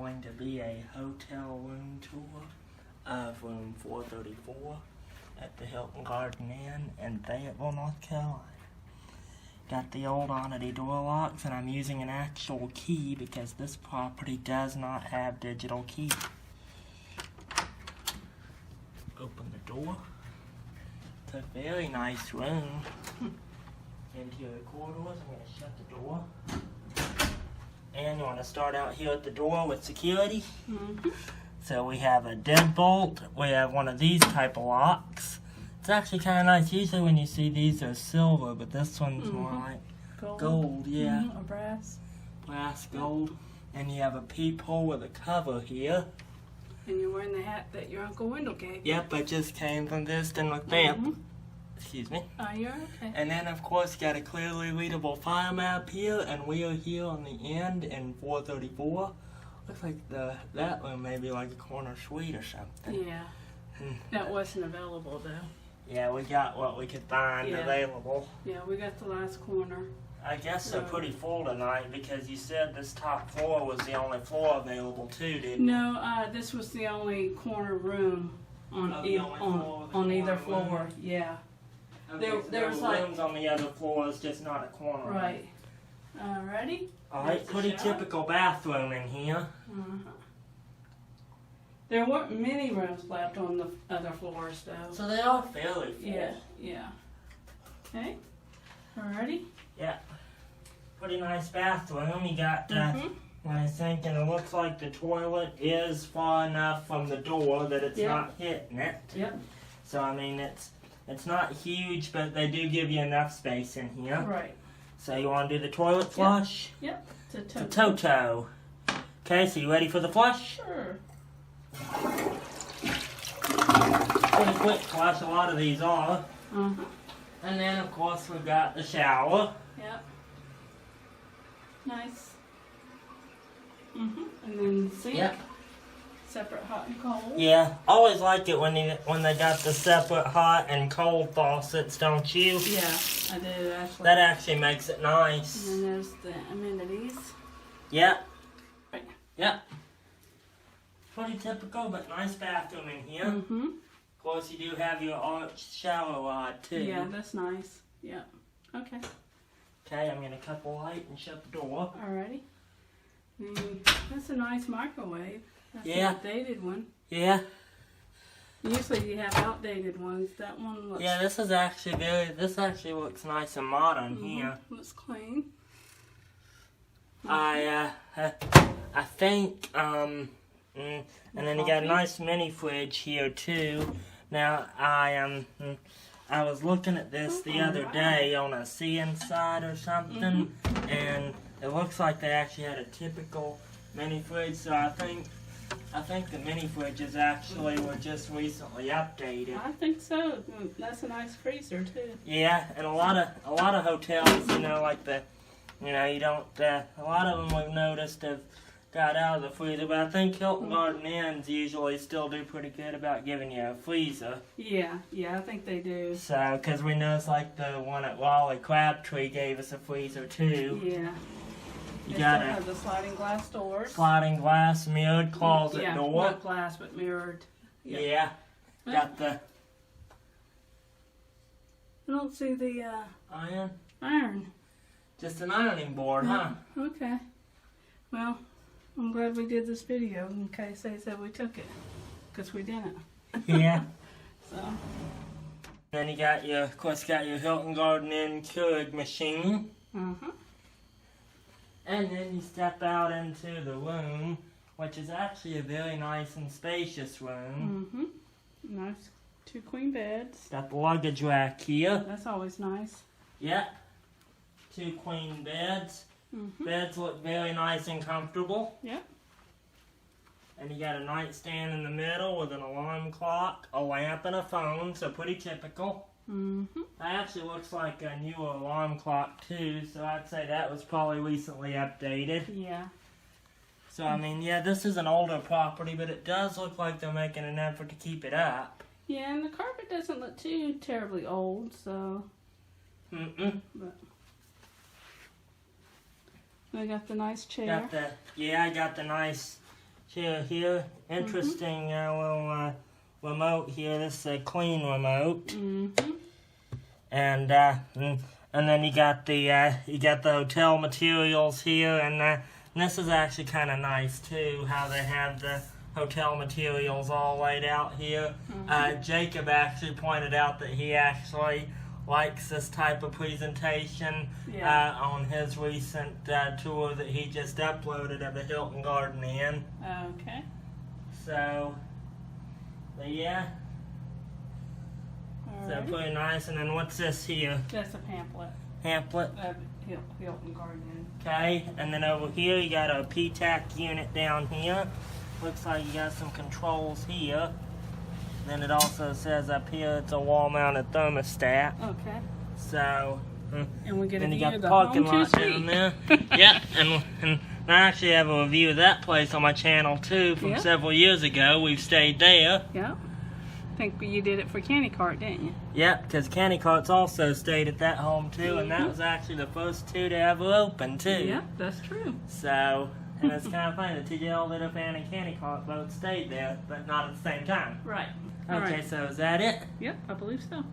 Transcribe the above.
going to be a hotel room tour of room 434 at the Hilton Garden Inn in Fayetteville, North Carolina. Got the old Onity door locks, and I'm using an actual key because this property does not have digital key. Open the door. It's a very nice room. Interior corridors. I'm going to shut the door. And you want to start out here at the door with security. So we have a deadbolt. We have one of these type of locks. It's actually kind of nice. Usually when you see these, they're silver, but this one's more like gold. Yeah. Or brass. Brass, gold. And you have a peephole with a cover here. And you're wearing the hat that your Uncle Wendell gave you. Yep, I just came from visiting with them. Excuse me. Oh, you're okay. And then, of course, got a clearly readable fire map here, and we are here on the end in 434. Looks like that one may be like a corner suite or something. Yeah. That wasn't available, though. Yeah, we got what we could find available. Yeah, we got the last corner. I guess they're pretty full tonight because you said this top floor was the only floor available too, didn't you? No, this was the only corner room on either floor. Yeah. Okay, there was like rooms on the other floors, just not a corner. Right. Ready? Alright, pretty typical bathroom in here. There weren't many rooms left on the other floors, though. So they are fairly full. Yeah. Okay. Ready? Yeah. Pretty nice bathroom. You got, I think, and it looks like the toilet is far enough from the door that it's not hitting it. Yep. So, I mean, it's not huge, but they do give you enough space in here. Right. So you want to do the toilet flush? Yep. It's a Toto. Okay, so you ready for the flush? Sure. Pretty quick flush, a lot of these are. And then, of course, we've got the shower. Yep. Nice. And then sink. Yep. Separate hot and cold. Yeah, always like it when they got the separate hot and cold faucets, don't you? Yeah, I do actually. That actually makes it nice. And then there's the amenities. Yep. Right. Yep. Pretty typical, but nice bathroom in here. Of course, you do have your arched shower rod too. Yeah, that's nice. Yep. Okay. Okay, I'm gonna cut the light and shut the door. Alrighty. That's a nice microwave. That's an outdated one. Yeah. Usually you have outdated ones. That one looks... Yeah, this actually looks nice and modern here. Looks clean. I think, and then you got a nice mini fridge here too. Now, I was looking at this the other day on a CN site or something, and it looks like they actually had a typical mini fridge, so I think the mini fridges actually were just recently updated. I think so. That's a nice freezer too. Yeah, and a lot of hotels, like a lot of them we've noticed have got out of the freezer, but I think Hilton Garden Inns usually still do pretty good about giving you a freezer. Yeah, I think they do. So, because we noticed like the one at Raleigh Crabtree gave us a freezer too. Yeah. You they got still have the sliding glass doors. Sliding glass, mirrored closet door. Not glass, but mirrored. Yeah. Got the... I don't see the iron. Just an ironing board, huh? Okay. Well, I'm glad we did this video in case they said we took it. Because we didn't. Yeah. So. Then you got your Hilton Garden Inn Keurig machine. And then you step out into the room, which is actually a very nice and spacious room. Nice 2 queen beds. Got the luggage rack here. That's always nice. Yep. 2 queen beds. Beds look very nice and comfortable. Yep. And you got a nightstand in the middle with an alarm clock, a lamp, and a phone, so pretty typical. That actually looks like a newer alarm clock too, so I'd say that was probably recently updated. Yeah. So, I mean, yeah, this is an older property, but it does look like they're making an effort to keep it up. Yeah, and the carpet doesn't look too terribly old, so... But I got the nice chair. I got the nice here. Interesting little remote here. This is a clean remote. Mm-hmm. And then you got the hotel materials here, and this is actually kind of nice too. How they have the hotel materials all laid out here. Mm-hmm. Jacob actually pointed out that he actually likes this type of presentation on his recent tour that he just uploaded of the Hilton Garden Inn. Okay. So, but yeah. So Alrighty. pretty nice. And then what's this here? That's a pamphlet Pamphlet. of Hilton Garden Inn. Okay. And then over here you got a PTAC unit down here. Looks like you got some controls here. Then it also says up here it's a wall-mounted thermostat. Okay. So, And we get a then you view got of the the parking home lot down there. Yeah, and I actually have a review of that place on my channel too from several years ago. We've stayed there. Yeah. I think you did it for Candy Cart, didn't you? Yep, because Candy Carts also stayed at that home too, and that was actually the first two to ever open too. Yeah, that's true. So, and it's kind of funny, the TJElevatorfan and Candy Cart both stayed there, but not at the same time. Right. Okay, All right. so is that it? Yep, I believe so.